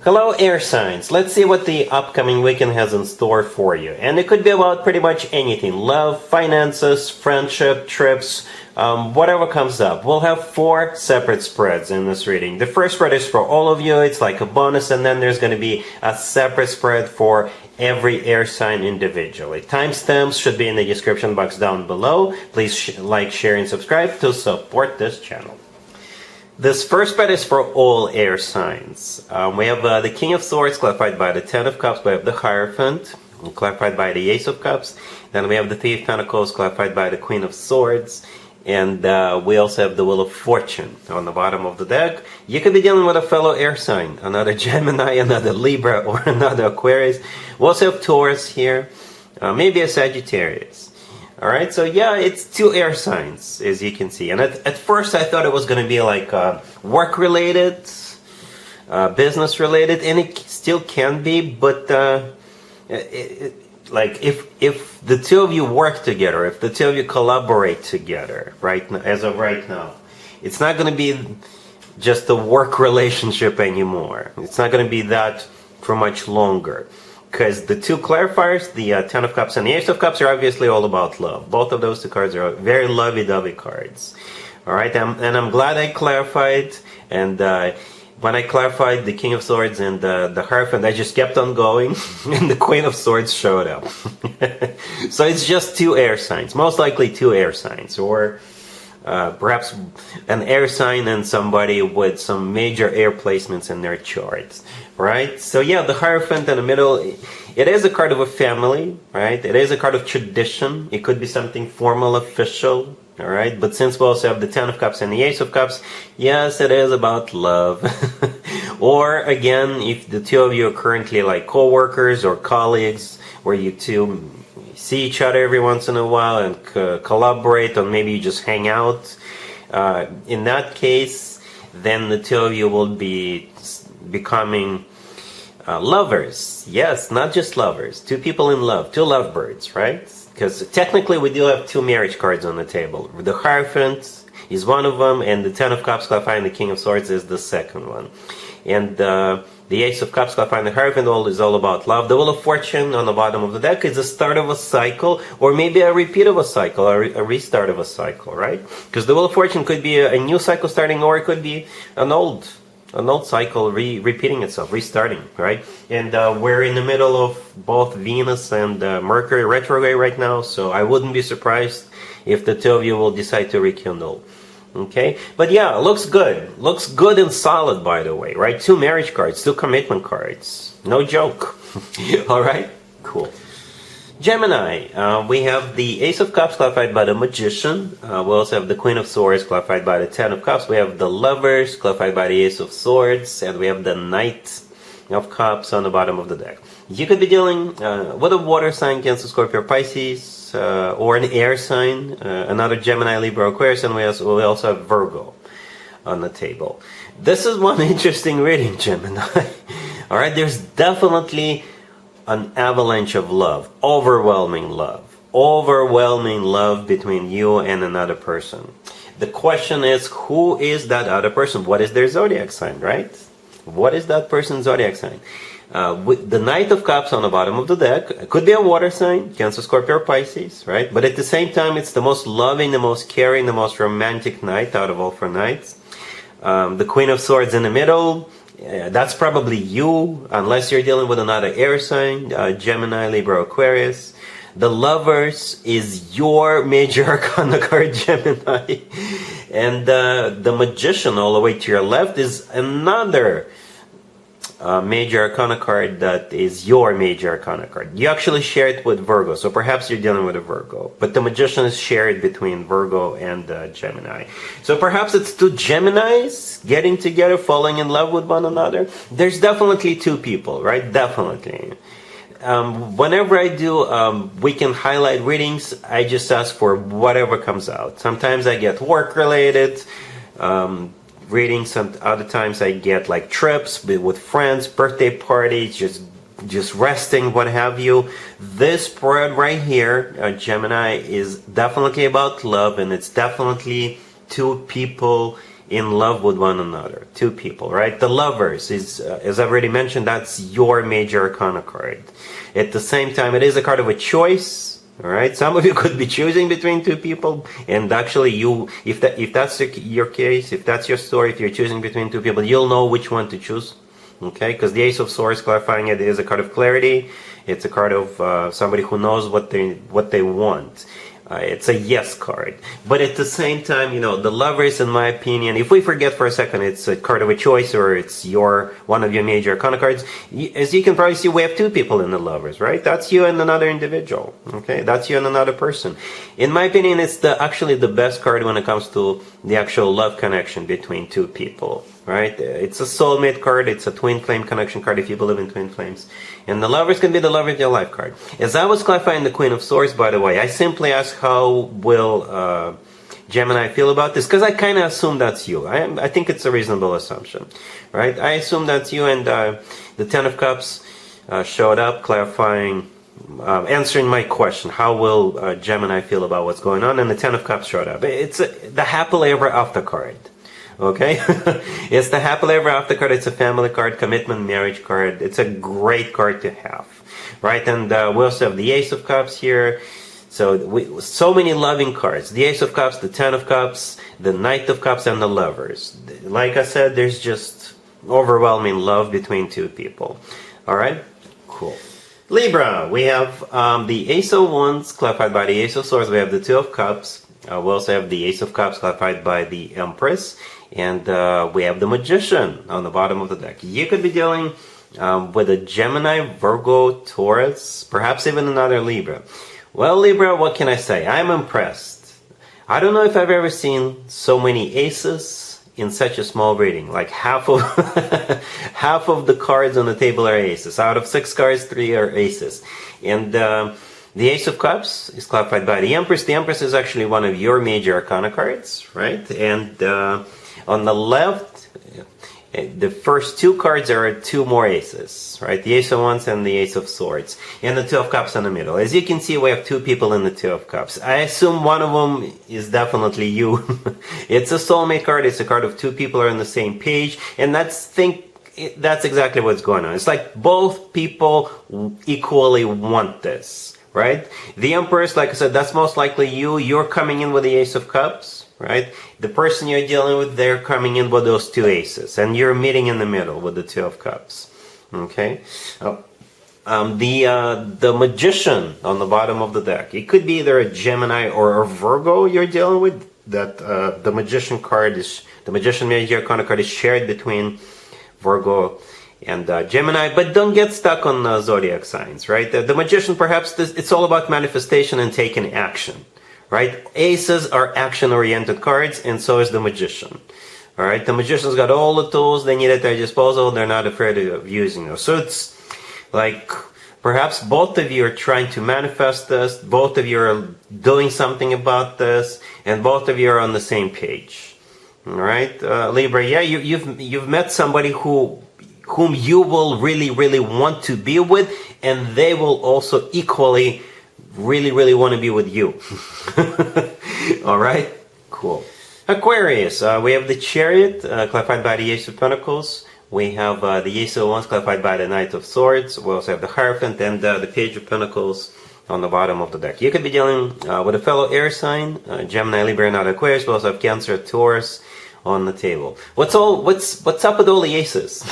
Hello air signs, let's see what the upcoming weekend has in store for you. And it could be about pretty much anything. Love, finances, friendship, trips, whatever comes up. We'll have 4 separate spreads in this reading. The first spread is for all of you, it's like a bonus, and then there's going to be a separate spread for every air sign individually. Timestamps should be in the description box down below. Please like, share, and subscribe to support this channel. This first spread is for all air signs. We have the King of Swords clarified by the Ten of Cups. We have the Hierophant clarified by the Ace of Cups. Then we have the Three of Pentacles clarified by the Queen of Swords. And we also have the Wheel of Fortune on the bottom of the deck. You could be dealing with a fellow air sign, another Gemini, another Libra, or another Aquarius. We also have Taurus here, maybe a Sagittarius. Alright, so yeah, it's 2 air signs, as you can see. And at first I thought it was going to be like work-related, business-related, and it still can be, but like if the 2 of you work together, if the 2 of you collaborate together, right, as of right now, it's not going to be just a work relationship anymore. It's not going to be that for much longer. Because the 2 clarifiers, the Ten of Cups and the Ace of Cups, are obviously all about love. Both of those 2 cards are very lovey-dovey cards. Alright, and I'm glad I clarified. And when I clarified the King of Swords and the Hierophant, I just kept on going. And the Queen of Swords showed up. So it's just 2 air signs. Most likely 2 air signs. Or perhaps an air sign and somebody with some major air placements in their charts. Right? So yeah, the Hierophant in the middle, it is a card of a family, right? It is a card of tradition. It could be something formal, official, all right? But since we also have the Ten of Cups and the Ace of Cups, yes, it is about love. Or again, if the 2 of you are currently like co-workers or colleagues, where you 2 see each other every once in a while and collaborate, or maybe you just hang out, in that case, then the 2 of you will be becoming lovers. Yes, not just lovers. 2 people in love. 2 lovebirds, right? Because technically we do have 2 marriage cards on the table. The Hierophant is one of them, and the Ten of Cups clarifying the King of Swords is the second one. And the Ace of Cups clarifying the Hierophant is all about love. The Wheel of Fortune on the bottom of the deck is the start of a cycle, or maybe a repeat of a cycle, a restart of a cycle, right? Because the Wheel of Fortune could be a new cycle starting, or it could be an old cycle repeating itself, restarting, right? And we're in the middle of both Venus and Mercury retrograde right now, so I wouldn't be surprised if the 2 of you will decide to rekindle. Okay, but yeah, looks good. Looks good and solid, by the way, right? 2 marriage cards, 2 commitment cards. No joke. All right, cool. Gemini, we have the Ace of Cups clarified by the Magician. We also have the Queen of Swords clarified by the Ten of Cups. We have the Lovers clarified by the Ace of Swords. And we have the Knight of Cups on the bottom of the deck. You could be dealing with a water sign, Cancer, Scorpio, Pisces, or an air sign, another Gemini, Libra, Aquarius, and we also have Virgo on the table. This is one interesting reading, Gemini. Alright, there's definitely an avalanche of love, overwhelming love between you and another person. The question is, who is that other person? What is their zodiac sign, right? What is that person's zodiac sign? With the Knight of Cups on the bottom of the deck, it could be a water sign, Cancer, Scorpio, or Pisces, right? But at the same time, it's the most loving, the most caring, the most romantic knight out of all 4 knights. The Queen of Swords in the middle, that's probably you, unless you're dealing with another air sign, Gemini, Libra, Aquarius. The Lovers is your major arcana card, Gemini. And the Magician all the way to your left is another major arcana card that is your major arcana card. You actually share it with Virgo, so perhaps you're dealing with a Virgo. But the Magician is shared between Virgo and Gemini. So perhaps it's 2 Geminis getting together, falling in love with one another. There's definitely 2 people, right? Definitely. Whenever I do weekend highlight readings, I just ask for whatever comes out. Sometimes I get work-related readings, some other times I get like trips with friends, birthday parties, just resting, what have you. This spread right here, Gemini, is definitely about love, and it's definitely 2 people in love with one another. Two people, right? The Lovers is, as I've already mentioned, that's your major arcana card. At the same time, it is a card of a choice. All right. Some of you could be choosing between two people, and actually, if that's your case, if that's your story, if you're choosing between two people, you'll know which one to choose. Okay, because the Ace of Swords, clarifying it, is a card of clarity. It's a card of somebody who knows what they want. It's a yes card. But at the same time, you know, the Lovers, in my opinion, if we forget for a second, it's a card of a choice, or it's one of your major arcana cards. As you can probably see, we have two people in the Lovers, right? That's you and another individual. Okay, that's you and another person. In my opinion, it's actually the best card when it comes to the actual love connection between two people. Right? It's a soulmate card. It's a twin flame connection card if you believe in twin flames. And the Lovers can be the love of your life card. As I was clarifying the Queen of Swords, by the way, I simply asked how will Gemini feel about this, because I kind of assume that's you. I think it's a reasonable assumption. Right? I assume that's you, and the Ten of Cups showed up clarifying, answering my question, how will Gemini feel about what's going on, and the Ten of Cups showed up. It's the happily ever after card. Okay, it's the happily ever after card. It's a family card, commitment, marriage card. It's a great card to have, right? And we also have the Ace of Cups here. So many loving cards. The Ace of Cups, the Ten of Cups, the Knight of Cups, and the Lovers. Like I said, there's just overwhelming love between two people. All right, cool. Libra, we have the Ace of Wands clarified by the Ace of Swords. We have the Two of Cups. We also have the Ace of Cups clarified by the Empress. And we have the Magician on the bottom of the deck. You could be dealing with a Gemini, Virgo, Taurus, perhaps even another Libra. Well, Libra, what can I say? I'm impressed. I don't know if I've ever seen so many aces in such a small reading. Like half of half of the cards on the table are aces. Out of 6 cards, 3 are aces. And the Ace of Cups is clarified by the Empress. The Empress is actually one of your major arcana cards, right? And on the left, the first 2 cards are 2 more aces, right? The Ace of Wands and the Ace of Swords. And the Two of Cups in the middle. As you can see, we have 2 people in the Two of Cups. I assume one of them is definitely you. It's a soulmate card. It's a card of 2 people are on the same page. And that's exactly what's going on. It's like both people equally want this, right? The Empress, like I said, that's most likely you. You're coming in with the Ace of Cups, right? The person you're dealing with, they're coming in with those 2 aces, and you're meeting in the middle with the Two of Cups. Okay. The Magician on the bottom of the deck. It could be either a Gemini or a Virgo you're dealing with. That the Magician card is the Magician Major Arcana card is shared between Virgo and Gemini, but don't get stuck on zodiac signs, right? The Magician, perhaps it's all about manifestation and taking action. Right? Aces are action-oriented cards, and so is the Magician. All right? The Magician's got all the tools they need at their disposal. They're not afraid of using them. So it's like perhaps both of you are trying to manifest this. Both of you are doing something about this, and both of you are on the same page. All right, Libra. Yeah, you've met somebody whom you will really, really want to be with, and they will also equally really want to be with you. All right, cool. Aquarius, we have the Chariot clarified by the Ace of Pentacles. We have the Ace of Wands clarified by the Knight of Swords. We also have the Hierophant and the Page of Pentacles on the bottom of the deck. You could be dealing with a fellow air sign, Gemini, Libra, and Aquarius. We also have Cancer, Taurus on the table. What's up with all the aces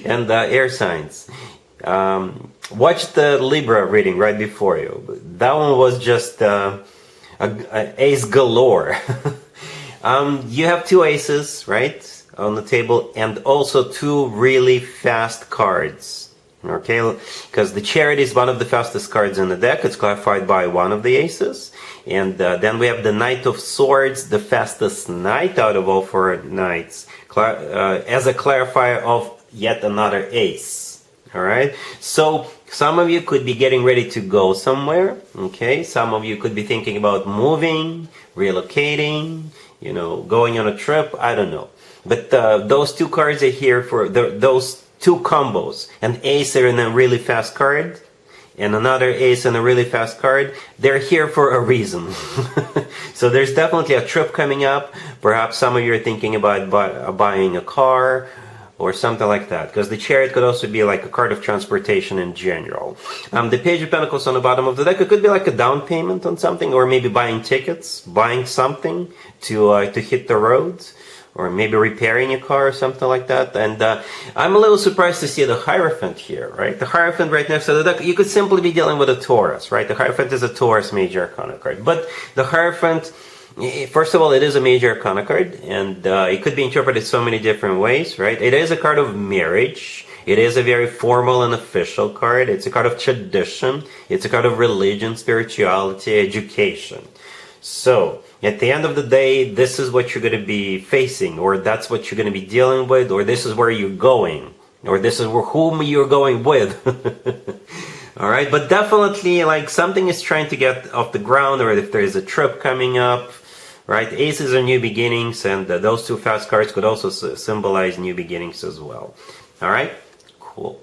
and air signs? Watch the Libra reading right before you. That one was just ace galore. You have 2 aces, right, on the table, and also 2 really fast cards. Okay, because the Chariot is one of the fastest cards in the deck. It's clarified by one of the aces. And then we have the Knight of Swords, the fastest knight out of all 4 knights, as a clarifier of yet another ace. All right, so some of you could be getting ready to go somewhere. Okay, some of you could be thinking about moving, relocating, going on a trip. I don't know, but those 2 cards are here for those 2 combos. An ace and a really fast card and another ace and a really fast card, they're here for a reason. So there's definitely a trip coming up. Perhaps some of you are thinking about buying a car or something like that, because the Chariot could also be like a card of transportation in general. The Page of Pentacles on the bottom of the deck, it could be like a down payment on something, or maybe buying tickets, buying something to hit the roads, or maybe repairing a car or something like that. And I'm a little surprised to see the Hierophant here, right? The Hierophant right next to the deck, you could simply be dealing with a Taurus, right? The Hierophant is a Taurus major arcana card. But the Hierophant, first of all, it is a major arcana card, and it could be interpreted so many different ways, right? It is a card of marriage. It is a very formal and official card. It's a card of tradition. It's a card of religion, spirituality, education. So, at the end of the day, this is what you're going to be facing, or that's what you're going to be dealing with, or this is where you're going, or this is whom you're going with. All right, but definitely, like, something is trying to get off the ground, or if there is a trip coming up, right? Aces are new beginnings, and those two fast cards could also symbolize new beginnings as well. All right, cool.